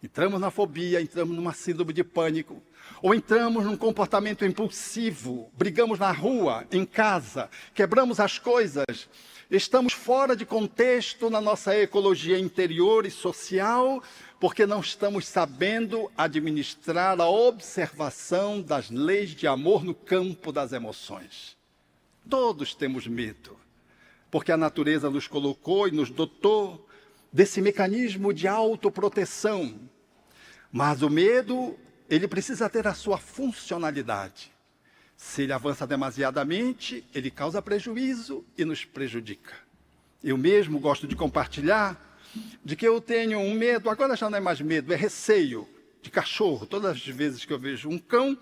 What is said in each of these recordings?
Entramos na fobia, entramos numa síndrome de pânico, ou entramos num comportamento impulsivo, brigamos na rua, em casa, quebramos as coisas, estamos fora de contexto na nossa ecologia interior e social, porque não estamos sabendo administrar a observação das leis de amor no campo das emoções. Todos temos medo, porque a natureza nos colocou e nos dotou desse mecanismo de autoproteção. Mas o medo, ele precisa ter a sua funcionalidade. Se ele avança demasiadamente, ele causa prejuízo e nos prejudica. Eu mesmo gosto de compartilhar de que eu tenho um medo, agora já não é mais medo, é receio de cachorro. Todas as vezes que eu vejo um cão,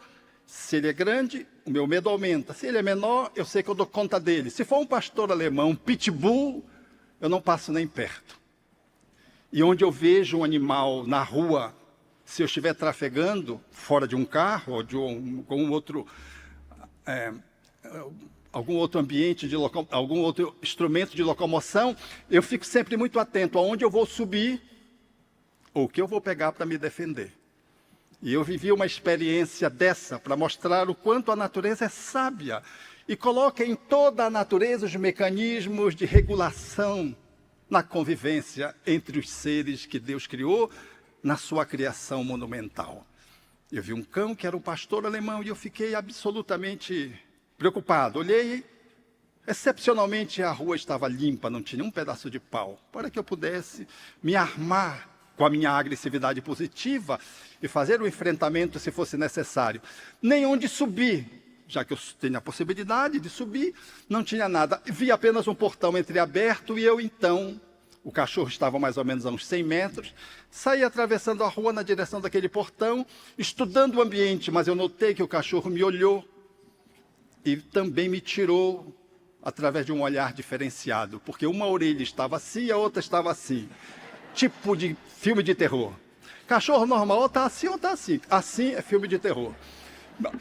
se ele é grande, o meu medo aumenta. Se ele é menor, eu sei que eu dou conta dele. Se for um pastor alemão, um pitbull, eu não passo nem perto. E onde eu vejo um animal na rua, se eu estiver trafegando fora de um carro ou de algum outro ambiente, algum outro instrumento de locomoção, eu fico sempre muito atento aonde eu vou subir ou o que eu vou pegar para me defender. E eu vivi uma experiência dessa para mostrar o quanto a natureza é sábia e coloca em toda a natureza os mecanismos de regulação na convivência entre os seres que Deus criou na sua criação monumental. Eu vi um cão que era um pastor alemão e eu fiquei absolutamente preocupado. Olhei, excepcionalmente a rua estava limpa, não tinha um pedaço de pau, para que eu pudesse me armar com a minha agressividade positiva e fazer o enfrentamento se fosse necessário. Nem onde subir, já que eu tenho a possibilidade de subir, não tinha nada. Vi apenas um portão entreaberto e eu então, o cachorro estava mais ou menos a uns 100 metros, saí atravessando a rua na direção daquele portão, estudando o ambiente, mas eu notei que o cachorro me olhou e também me tirou através de um olhar diferenciado, porque uma orelha estava assim e a outra estava assim. Tipo de filme de terror. Cachorro normal ou está assim ou está assim. Assim é filme de terror.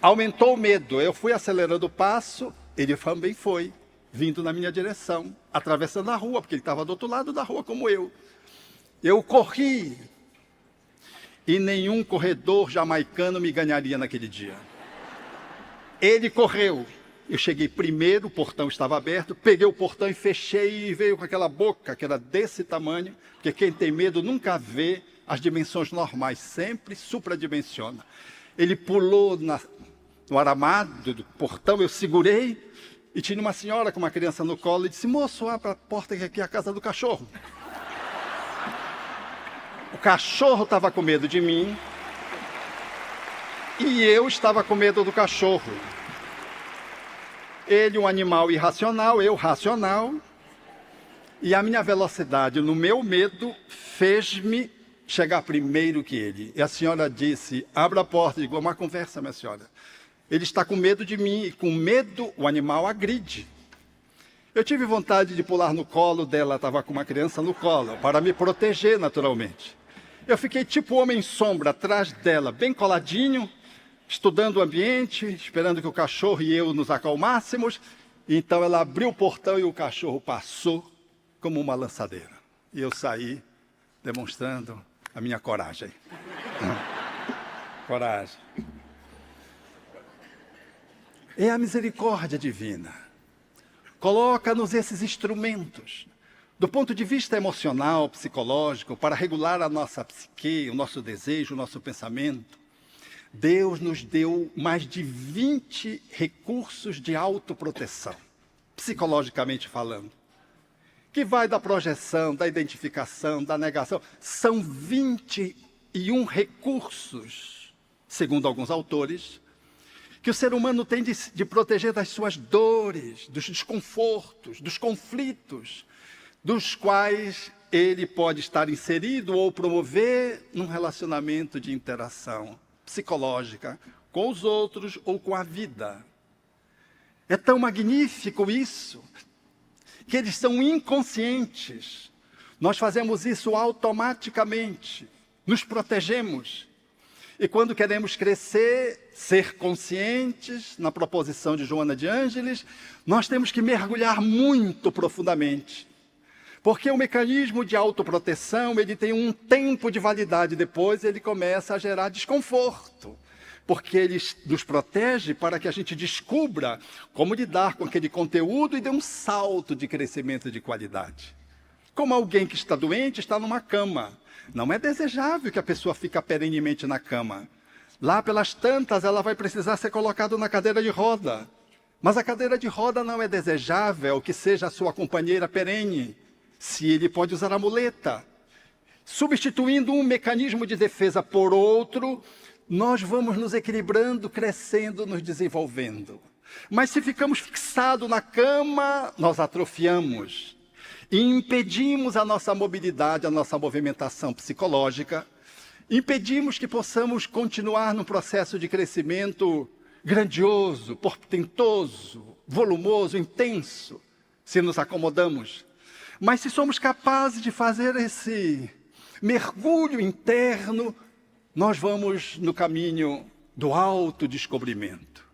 Aumentou o medo. Eu fui acelerando o passo, ele também foi, vindo na minha direção, atravessando a rua, porque ele estava do outro lado da rua como eu. Eu corri e nenhum corredor jamaicano me ganharia naquele dia. Ele correu. Eu cheguei primeiro, o portão estava aberto, peguei o portão e fechei e veio com aquela boca que era desse tamanho, porque quem tem medo nunca vê as dimensões normais, sempre supradimensiona. Ele pulou no aramado do portão, eu segurei e tinha uma senhora com uma criança no colo e disse: moço, abra a porta que aqui é a casa do cachorro. O cachorro estava com medo de mim e eu estava com medo do cachorro. Ele, um animal irracional, eu racional, e a minha velocidade no meu medo fez-me chegar primeiro que ele. E a senhora disse: abra a porta. Eu digo: uma conversa, minha senhora. Ele está com medo de mim, e com medo o animal agride. Eu tive vontade de pular no colo dela, estava com uma criança no colo, para me proteger naturalmente. Eu fiquei tipo homem-sombra atrás dela, bem coladinho, estudando o ambiente, esperando que o cachorro e eu nos acalmássemos. Então ela abriu o portão e o cachorro passou como uma lançadeira. E eu saí demonstrando a minha coragem. Coragem. É a misericórdia divina. Coloca-nos esses instrumentos, do ponto de vista emocional, psicológico, para regular a nossa psique, o nosso desejo, o nosso pensamento. Deus nos deu mais de 20 recursos de autoproteção, psicologicamente falando, que vai da projeção, da identificação, da negação. São 21 recursos, segundo alguns autores, que o ser humano tem de proteger das suas dores, dos desconfortos, dos conflitos, dos quais ele pode estar inserido ou promover num relacionamento de interação psicológica com os outros ou com a vida. É tão magnífico isso, que eles são inconscientes. Nós fazemos isso automaticamente, nos protegemos. E quando queremos crescer, ser conscientes, na proposição de Joana de Ângeles, nós temos que mergulhar muito profundamente Porque o mecanismo de autoproteção, ele tem um tempo de validade, depois ele começa a gerar desconforto. Porque ele nos protege para que a gente descubra como lidar com aquele conteúdo e dê um salto de crescimento de qualidade. Como alguém que está doente está numa cama. Não é desejável que a pessoa fique perenemente na cama. Lá pelas tantas, ela vai precisar ser colocada na cadeira de roda. Mas a cadeira de roda não é desejável que seja a sua companheira perene, se ele pode usar a muleta. Substituindo um mecanismo de defesa por outro, nós vamos nos equilibrando, crescendo, nos desenvolvendo. Mas se ficamos fixados na cama, nós atrofiamos. E impedimos a nossa mobilidade, a nossa movimentação psicológica. Impedimos que possamos continuar num processo de crescimento grandioso, portentoso, volumoso, intenso, se nos acomodamos. Mas se somos capazes de fazer esse mergulho interno, nós vamos no caminho do autodescobrimento.